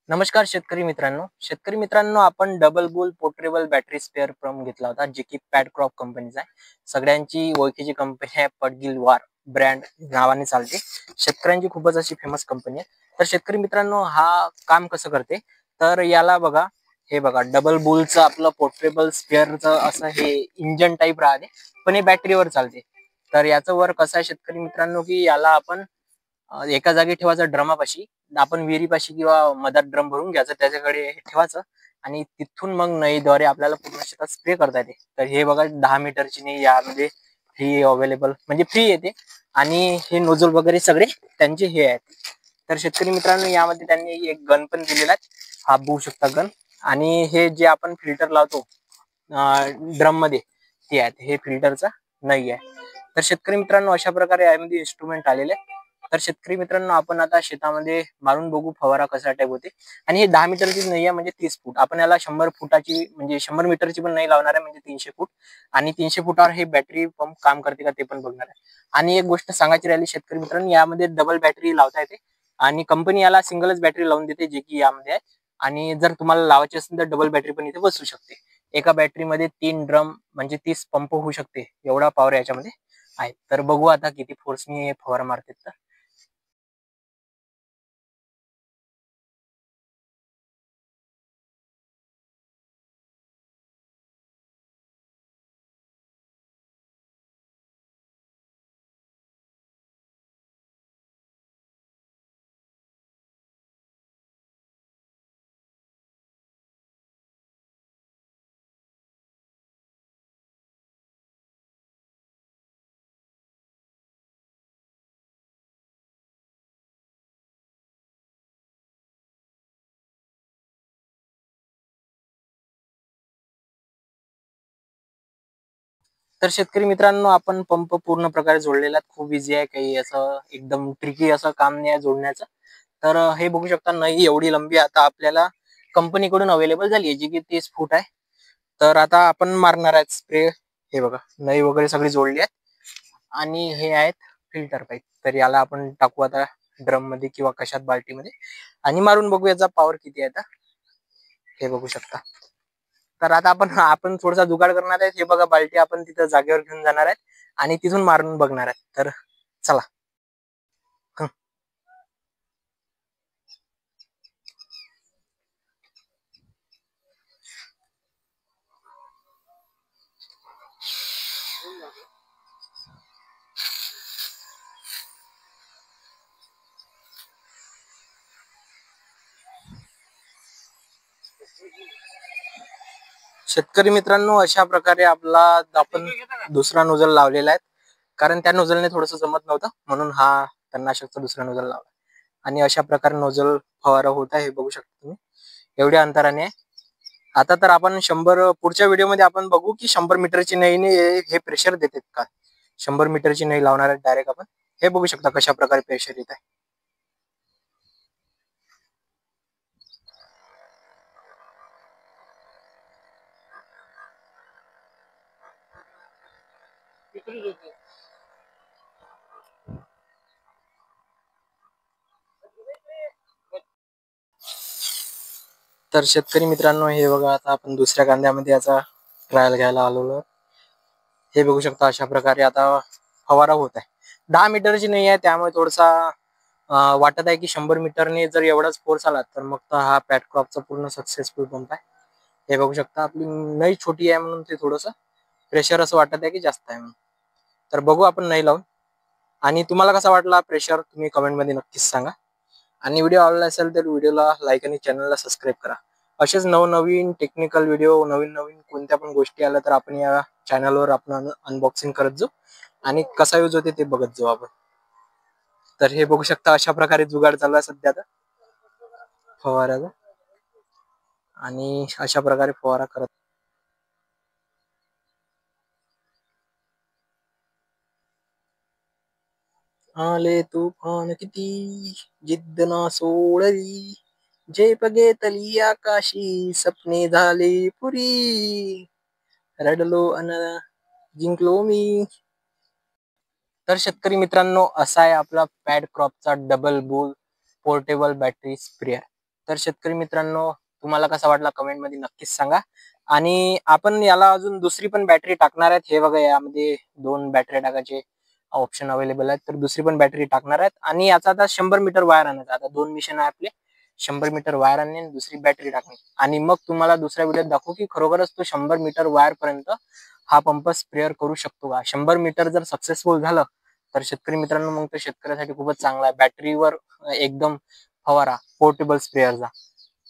नमस्कार शेतकरी मित्रांनो, आपण double bull portable battery spare pump घेतला होता, जे की पॅडक्रॉप कंपनीचा आहे. सगळ्यांची ओळखीची कंपनी आहे. पडगिल वार ब्रँड नावाने चालते. शेतकऱ्यांची खूपच अशी फेमस कंपनी आहे. तर शेतकरी मित्रांनो, हा काम कसं करते, तर याला बघा, हे बघा, डबल बुलचं आपलं पोर्टेबल स्पेअरचं असं हे इंजन टाईप राहते, पण हे बॅटरीवर चालते. तर याचं वर्क कसं आहे शेतकरी मित्रांनो, की याला आपण एका जागी ठेवायचं ड्रमापाशी, आपण विहिरीपाशी किंवा मधात ड्रम भरून घ्यायचं, त्याच्याकडे हे ठेवायचं आणि तिथून मग नळीद्वारे आपल्याला पूर्ण शेतात स्प्रे करता येते. तर हे बघा 10 मीटरची नळी यामध्ये फ्री अवेलेबल, म्हणजे फ्री येते. आणि हे नोझल वगैरे सगळे त्यांचे हे आहेत. तर शेतकरी मित्रांनो, यामध्ये त्यांनी एक गन पण दिलेला आहे, हा बघू शकता गन. आणि हे जे आपण फिल्टर लावतो ड्रम मध्ये, ते आहेत, हे फिल्टरचा नाही आहे. तर शेतकरी मित्रांनो, अशा प्रकारे यामध्ये इन्स्ट्रुमेंट आलेले आहे. तर शेतकरी मित्रांनो, आपण आता शेतामध्ये मारून बघू फवारा कसा टाईप होते. आणि हे 10 मीटरची नाही आहे, म्हणजे 30 फूट. आपण याला 100 फुटाची, म्हणजे 100 मीटरची पण नाही लावणार आहे, म्हणजे 300 फूट. आणि 300 फुटावर हे बॅटरी पंप काम करते का ते पण बघणार आहे. आणि एक गोष्ट सांगायची राहिली शेतकरी मित्रांनो, यामध्ये डबल बॅटरी लावता येते. आणि कंपनी याला सिंगलच बॅटरी लावून देते, जे की यामध्ये आहे. आणि जर तुम्हाला लावायची असेल तर डबल बॅटरी पण इथे बसू शकते. एका बॅटरीमध्ये 3 ड्रम, म्हणजे 30 पंप होऊ शकते, एवढा पॉवर याच्यामध्ये आहे. तर बघू आता किती फोर्सनी फवारा मारतात. तर तर शेतकरी मित्रांनो, आपण पंप पूर्ण प्रकारे जोडलेला आहे. खूप इझी आहे, काही असं एकदम ट्रिकी असं काम नाही आहे जोडण्याचं. तर हे बघू शकता, नळी एवढी लंबी आता आपल्याला कंपनीकडून अवेलेबल झाली आहे, जी की 30 फूट आहे. तर आता आपण मारणार आहेत स्प्रे. हे बघा, नळी वगैरे सगळी जोडली आहे. आणि हे आहेत फिल्टर पाईप. तर याला आपण टाकू आता ड्रम मध्ये किंवा कशात, बाल्टीमध्ये, आणि मारून बघू याचा पॉवर किती आहे. आता हे बघू शकता. तर आता आपण थोडासा जुगाड करणार आहे. हे बघा, बाल्टी आपण तिथं जागेवर घेऊन जाणार आहेत आणि तिथून मारून बघणार आहेत. तर चला. शेतकरी मित्रांनो, अशा प्रकारे आपला आपण दुसरा नोझल लावलेला आहे. कारण त्या नोझलने थोडंसं जमत नव्हतं, म्हणून हा तणनाशकचा दुसरा नोझल लावला. आणि अशा प्रकारे नोझल फवारा होत आहे, हे बघू शकता तुम्ही, एवढ्या अंतराने आहे. आता तर आपण पुढच्या व्हिडिओमध्ये आपण बघू की 100 मीटरची नळीने हे प्रेशर देतात का. 100 मीटरची नळी लावणार आहे डायरेक्ट आपण. हे बघू शकता कशा प्रकारे प्रेशर येत आहे. तर शेतकरी मित्रांनो, हे बघा, आता आपण दुसऱ्या कांद्यामध्ये याचा ट्रायल घ्यायला आलेलो. हे बघू शकता, अशा प्रकारे आता फवारा होत आहे. 10 मीटरची नाही आहे, त्यामुळे थोडासा वाटत आहे की 100 मीटरने जर एवढाच फोर्स आला तर मग तर हा पॅडक्रॉपचा पूर्ण सक्सेसफुल पंप आहे. हे बघू शकता, आपली नळी छोटी आहे म्हणून ते थोडंसं प्रेशर असं वाटत आहे की जास्त आहे म्हणून. तर बघू आपण नळी लावून. आणि तुम्हाला कसा वाटला प्रेशर, तुम्ही कमेंटमध्ये नक्कीच सांगा. आणि व्हिडिओ आवडला असेल तर व्हिडिओला लाईक आणि चॅनलला सबस्क्राईब करा. असेच नवनवीन टेक्निकल व्हिडिओ, नवीन नवीन कोणत्या पण गोष्टी आल्या तर आपण या चॅनलवर आपण अनबॉक्सिंग करत जाऊ आणि कसा यूज होते ते बघत जाऊ आपण. तर हे बघू शकता, अशा प्रकारे जुगाड चालू आहे सध्या आता फवाऱ्याचा. आणि अशा प्रकारे फवारा करत आले तुफान किती, जिद्द ना सोडली, झेप घेतली आकाशी, सपने झाली पुरी, रडलो अन जिंकलो मी. तर शेतकरी मित्रांनो, असा आहे आपला पॅड क्रॉपचा double bull portable battery sprayer. तर शेतकरी मित्रांनो, तुम्हाला कसा वाटला कमेंट मध्ये नक्कीच सांगा. आणि आपण याला अजून दुसरी पण बॅटरी टाकणार आहेत. हे बघा, यामध्ये 2 बॅटरी टाकायचे ऑप्शन अवेलेबल आहेत. तर दुसरी पण बॅटरी टाकणार आहेत आणि याचा आता 100 मीटर वायर आणायचा. आता 2 मिशन आहे आपले. 100 मीटर वायर आणणे आणि दुसरी बॅटरी टाकणे आणि मग तुम्हाला दुसऱ्या व्हिडिओत दाखवू की खरोखरच तो 100 मीटर वायर पर्यंत हा पंप स्प्रेअर करू शकतो का. 100 मीटर जर सक्सेसफुल झालं तर शेतकरी मित्रांनो, मग तो शेतकऱ्यासाठी खूपच चांगला आहे. बॅटरीवर एकदम फवारा पोर्टेबल स्प्रेअरचा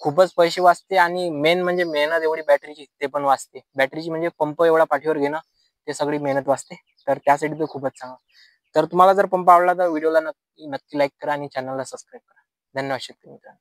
खूपच पैसे वाचते आणि मेन म्हणजे मेहनत एवढी बॅटरीची ते पण वाचते. बॅटरीची म्हणजे पंप एवढा पाठीवर घेणं ते सगळी मेहनत वाचते. तर त्यासाठी तो खूपच चांगला. तर तुम्हाला जर पंप आवडला तर व्हिडिओला नक्की लाईक करा आणि चॅनलला सबस्क्राईब करा. धन्यवाद शेतकरी मित्रांनो.